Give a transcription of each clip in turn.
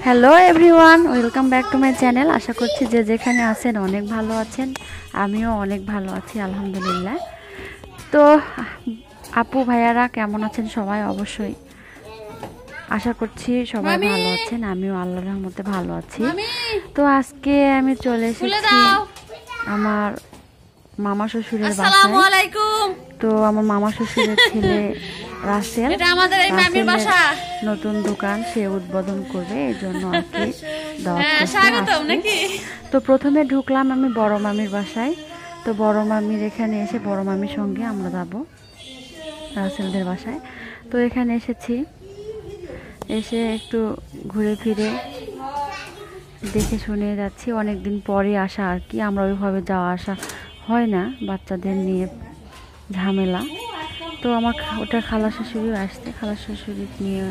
Hello everyone, welcome back to my channel. আশা করছি যে যেখানে আছেন অনেক ভালো আছেন। আমিও অনেক ভালো আছি আলহামদুলিল্লাহ। তো আপু ভাইয়ারা কেমন আছেন সবাই? অবশ্যই আশা করছি সবাই ভালো আছেন। আমিও আল্লাহর রহমতে ভালো আছি। তো আজকে আমি চলে এসেছি আমার মামা শ্বশুরের বাসায়। তো আমার মামা শ্বশুরের ছেলে রাসেল নতুন দোকান সে উদ্বোধন করবে, এই জন্য আর কি দাওয়াত করতে। তো প্রথমে ঢুকলাম আমি বড় মামির বাসায়। তো বড় মামির এখানে এসে বড় মামির সঙ্গে আমরা যাব রাসেলদের বাসায়। তো এখানে এসেছি, এসে একটু ঘুরে ফিরে দেখে শুনে যাচ্ছি। অনেক দিন পরে আসা আর কি, আমরা ওইভাবে যাওয়া আসা হয় না, বাচ্চাদের নিয়ে ঝামেলা। তো আমার ওটা খালা শাশুড়িও আসছে, খালা শাশুড়ি নিয়ে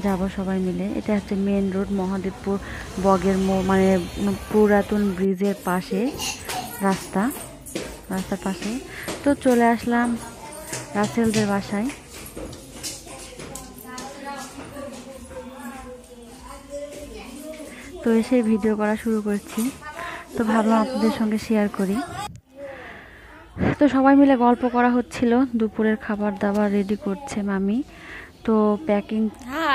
যাব সবাই মিলে। এটা হচ্ছে মেন রোড, মহাদেবপুর বগের মানে পুরাতন ব্রিজের পাশে রাস্তার পাশে। তো চলে আসলাম রাসেলদের বাসায়। তো এসে ভিডিও করা শুরু করছি, তো ভাবলাম আপনাদের সঙ্গে শেয়ার করি। তো সবাই মিলে গল্প করা হচ্ছিল, দুপুরের খাবার দাবার রেডি করছে মামি। তো প্যাকিং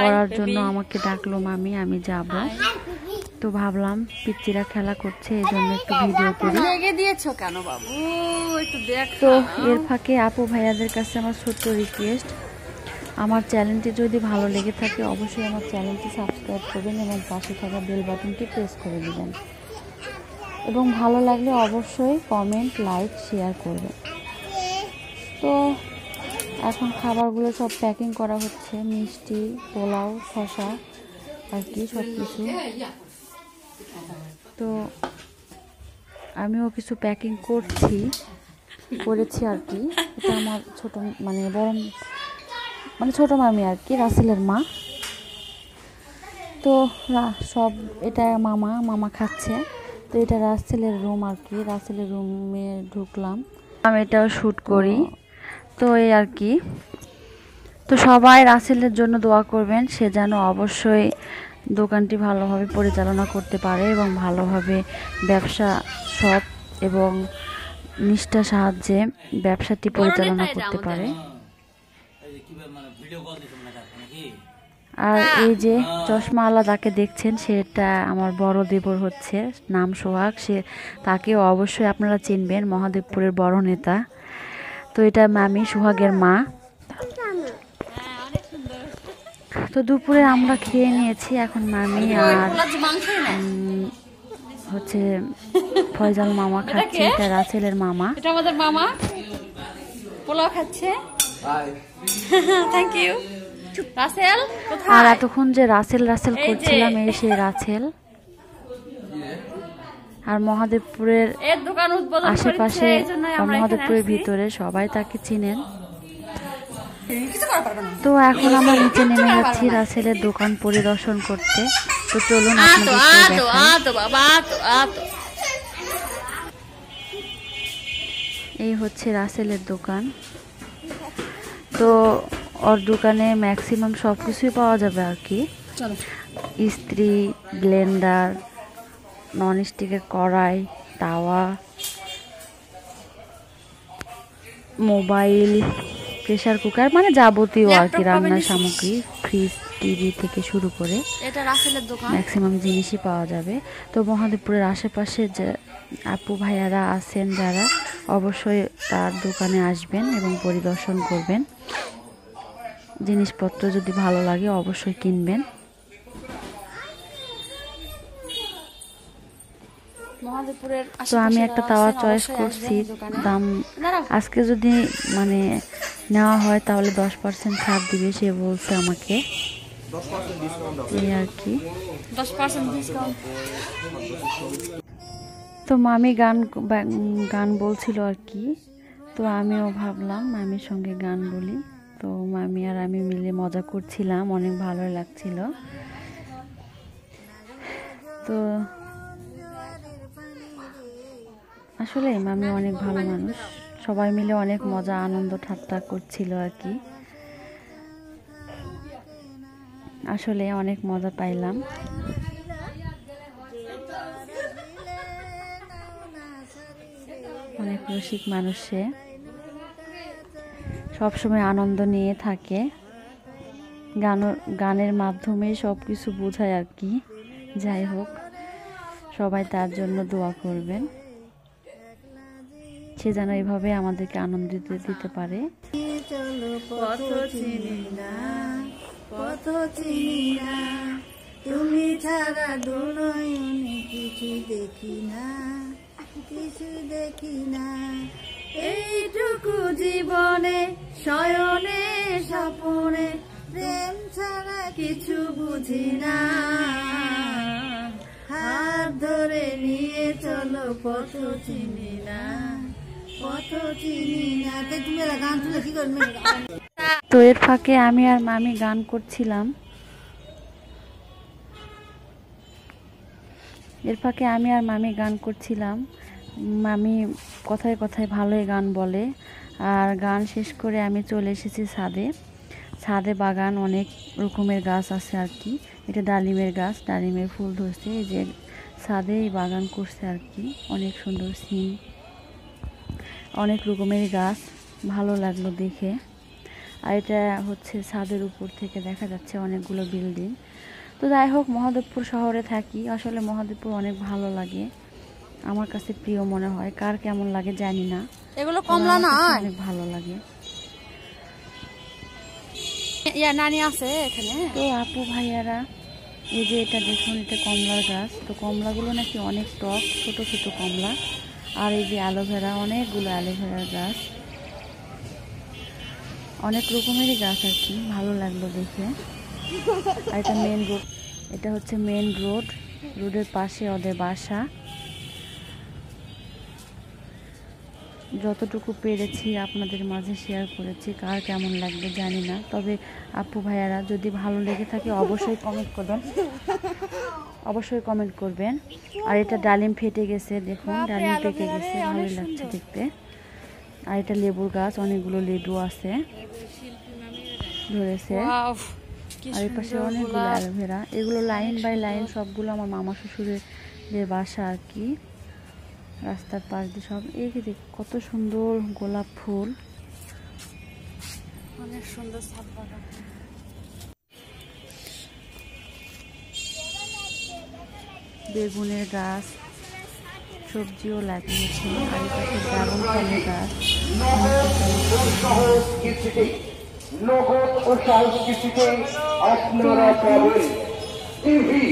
করার জন্য আমাকে ডাকলো মামি, আমি যাব। তো ভাবলাম পিচ্চিরা খেলা করছে, এই জন্য একটু ভিডিও করি। তো এর ফাঁকে আপু ভাইয়াদের কাছে আমার ছোট্ট রিকোয়েস্ট, আমার চ্যানেলটি যদি ভালো লেগে থাকে অবশ্যই আমার চ্যানেলটি সাবস্ক্রাইব করবেন এবং পাশে থাকা বেল বাটনটি প্রেস করে দেবেন, এবং ভালো লাগলে অবশ্যই কমেন্ট, লাইক, শেয়ার করবেন। তো এখন খাবারগুলো সব প্যাকিং করা হচ্ছে, মিষ্টি, পোলাও, শসা আর কি সব কিছু। তো আমিও কিছু প্যাকিং করেছি আর কি। এটা আমার ছোট ছোট মামি আর কি, রাসেলের মা। তো সব এটা মামা খাচ্ছে। তো এটা রাসেলের রুম আর কি, রাসেলের রুমে ঢুকলাম, আমি এটাও শ্যুট করি। তো এই আর কি। তো সবাই রাসেলের জন্য দোয়া করবেন, সে যেন অবশ্যই দোকানটি ভালোভাবে পরিচালনা করতে পারে এবং ভালোভাবে ব্যবসা সৎ এবং নিষ্ঠার সাহায্যে ব্যবসাটি পরিচালনা করতে পারে। আর এই যে চশমাওয়ালা যাকে দেখছেন সেটা আমার বড় দেবর হচ্ছে, নাম সোহাগ। তাকেও অবশ্যই আপনারা চিনবেন, মহাদেবপুরের বড় নেতা। তো এটা মামি, সোহাগের মা। তো দুপুরে আমরা খেয়ে নিয়েছি, এখন মামি আর হচ্ছে ফয়জাল মামা খাচ্ছে, এটা রাসেলের মামা। এটা আমাদের মামা পোলাও খাচ্ছে। Thank you Rasel. আর এতক্ষণ যে রাসেল করছিলাম, এই সে রাসেল। আর মহাদেবপুরের আশেপাশে, মহাদেবপুরের ভিতরে সবাই তাকে চিনেন। তো এখন আমরা নিচে নেমে যাচ্ছি রাসেলের দোকান পরিদর্শন করতে। তো চলুন এই হচ্ছে রাসেলের দোকান। তো ওর দোকানে ম্যাক্সিমাম সব কিছুই পাওয়া যাবে আর কি, ইস্ত্রি, ব্লেন্ডার, ননস্টিকের কড়াই, তাওয়া, মোবাইল, প্রেসার কুকার, মানে যাবতীয় আর কি রান্নার সামগ্রী, ফ্রিজ, টিভি থেকে শুরু করে ম্যাক্সিমাম জিনিসই পাওয়া যাবে। তো মহাদেবপুরের আশেপাশে যে আপু ভাইয়ারা আছেন যারা, অবশ্যই তার দোকানে আসবেন এবং পরিদর্শন করবেন। জিনিসপত্র যদি ভালো লাগে অবশ্যই কিনবেন। তো আমি একটা তাওয়া চয়েস করছি, দাম আজকে যদি নেওয়া হয় তাহলে 10% ছাড় দিবে, সে বলছে আমাকে, এই আর কি। তো মামি গান বলছিল আর কি, তো আমিও ভাবলাম মামির সঙ্গে গান বলি। তো মামি আর আমি মিলে মজা করছিলাম, অনেক ভালো লাগছিল। তো আসলে মামি অনেক ভালো মানুষ, সবাই মিলে অনেক মজা আনন্দ ঠাট্টা করছিল আর কি। আসলে অনেক মজা পাইলাম। অনেক রসিক মানুষ সে, সবসময় আনন্দ নিয়ে থাকে, গানের মাধ্যমে সব কিছু বোঝায় আর কি। যাই হোক, সবাই তার জন্য দোয়া করবেন, সে যেন এভাবে আমাদেরকে আনন্দ দিতে পারে। তুমি ছাড়া দুনয়নে কিছু দেখি না, এইটুকু জীবনে শয়নে স্বপনে প্রেম ছাড়া কিছু বুঝি না, হাত ধরে নিয়ে চলো পথ চিনি না। তো এর ফাঁকে আমি আর মামি গান করছিলাম। মামি কথায় কথায় ভালোই গান বলে। আর গান শেষ করে আমি চলে এসেছি ছাদে বাগান, অনেক রকমের গাছ আছে আর কি। এটা ডালিমের গাছ, ডালিমের ফুল ধরছে। এই যে ছাদে বাগান করছে আর কি, অনেক সুন্দর সিন, অনেক রকমের গাছ, ভালো লাগলো দেখে। আর এটা হচ্ছে ছাদের উপর থেকে দেখা যাচ্ছে অনেকগুলো বিল্ডিং। তো যাই হোক, মহাদেবপুর শহরে থাকি, আসলে মহাদেবপুর অনেক ভালো লাগে, আমার কাছে প্রিয় মনে হয়, কার কেমন লাগে জানি না। এগুলো কমলা না, অনেক ভালো লাগে। নানি আছে এখানে। তো আপু ভাইয়ারা, এই যে এটা দেখুন, এটা কমলার গাছ। তো কমলাগুলো নাকি অনেক টক, ছোট ছোট কমলা। আর এই যে অ্যালোভেরা, অনেকগুলো অ্যালোভেরার গাছ, অনেক রকমেরই গাছ আর কি, ভালো লাগলো দেখে। আর এটা মেন রোড, এটা হচ্ছে মেন রোড, রোডের পাশে ওদের বাসা। যতটুকু পেরেছি আপনাদের মাঝে শেয়ার করেছি, কার কেমন লাগবে জানি না। তবে আপু ভাইয়ারা, যদি ভালো লেগে থাকে অবশ্যই কমেন্ট করবেন। আর এটা ডালিম ফেটে গেছে, দেখুন ডালিম পেকে গেছে, ভালোই লাগছে দেখতে। আর এটা লেবুর গাছ, অনেকগুলো লেবু আছে ধরেছে। আর এই পাশে অনেকগুলো অ্যালোভেরা, এগুলো লাইন বাই লাইন সবগুলো আমার মামা শ্বশুরের বাসা আর কি। রাস্তার পাশ দিয়ে সব, এই যে কত সুন্দর গোলাপ ফুল, অনেক সুন্দর ছাদ বাগান। বেগুনের গাছ, সবজিও লাগিয়েছে। আর এই পাশে ড্রাগন ফলের গাছ।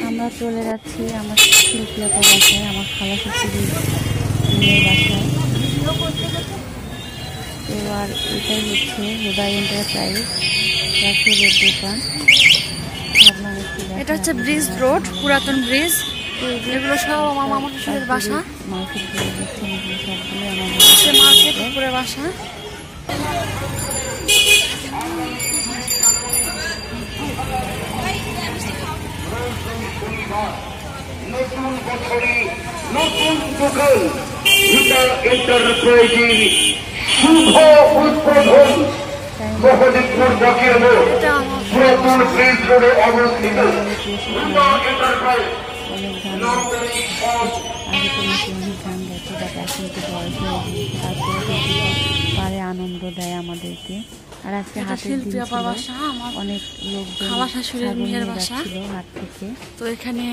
আমরা চলে যাচ্ছি আমার শিল্পীয়াপা বাসায়, আমার খালা শ্বশুরের মেয়ের বাসায়। এবার এটাই হচ্ছে হুদাই এন্টারপ্রাইজ, রাসেলের দোকান। এটা হচ্ছে ব্রিজ রোড, পুরাতন ব্রিজ। এগুলো সব আমার মামা শ্বশুরের বাসা, মার্কেট উপরে বাসা। নতুন বছরে নতুন দোকান, হুদাই এন্টারপ্রাইজের শুভ উদ্বোধন মহাদেবপুর বকের মোড়, পুরাতন ব্রিজ রোডে অবস্থিত হুদাই এন্টারপ্রাইজ। অনেক গান আগে তো নাকি অনেক গান গাইতো, বাট এখন তো বয়স হয়ে গিয়েছে, তারপরে পারে আনন্দ দেয় আমাদেরকে। আর আজকে হাটের দিন ছিল, অনেক লোকজন ছিল হাট থেকে। তো এখানে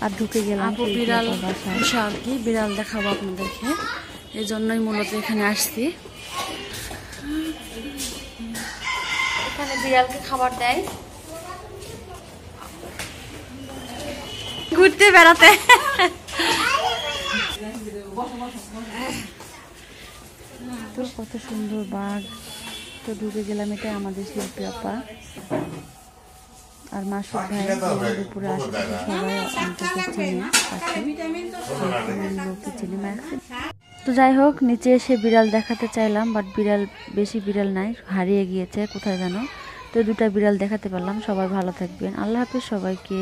আর ঢুকে গেলাম বিড়াল বসা আর কি, বিড়াল দেখাবো আপনাদেরকে, এই জন্যই মূলত এখানে আসছি। এখানে বিড়ালকে খাবার দেয়, ঘুরতে বেড়াতে। তো কত সুন্দর বাঘ। তো ঢুকে গেলাম, এটা আমাদের শিল্পী আপা আর মাসুদ ভাই। দুপুরে আশেপাশে সবাই অন্তত চিনে। তো যাই হোক, নিচে এসে বিড়াল দেখাতে চাইলাম, বাট বেশি বিড়াল নাই, হারিয়ে গিয়েছে কোথায় যেন। তো দুটা বিড়াল দেখাতে পারলাম। সবাই ভালো থাকবেন, আল্লাহ হাফেজ সবাইকে।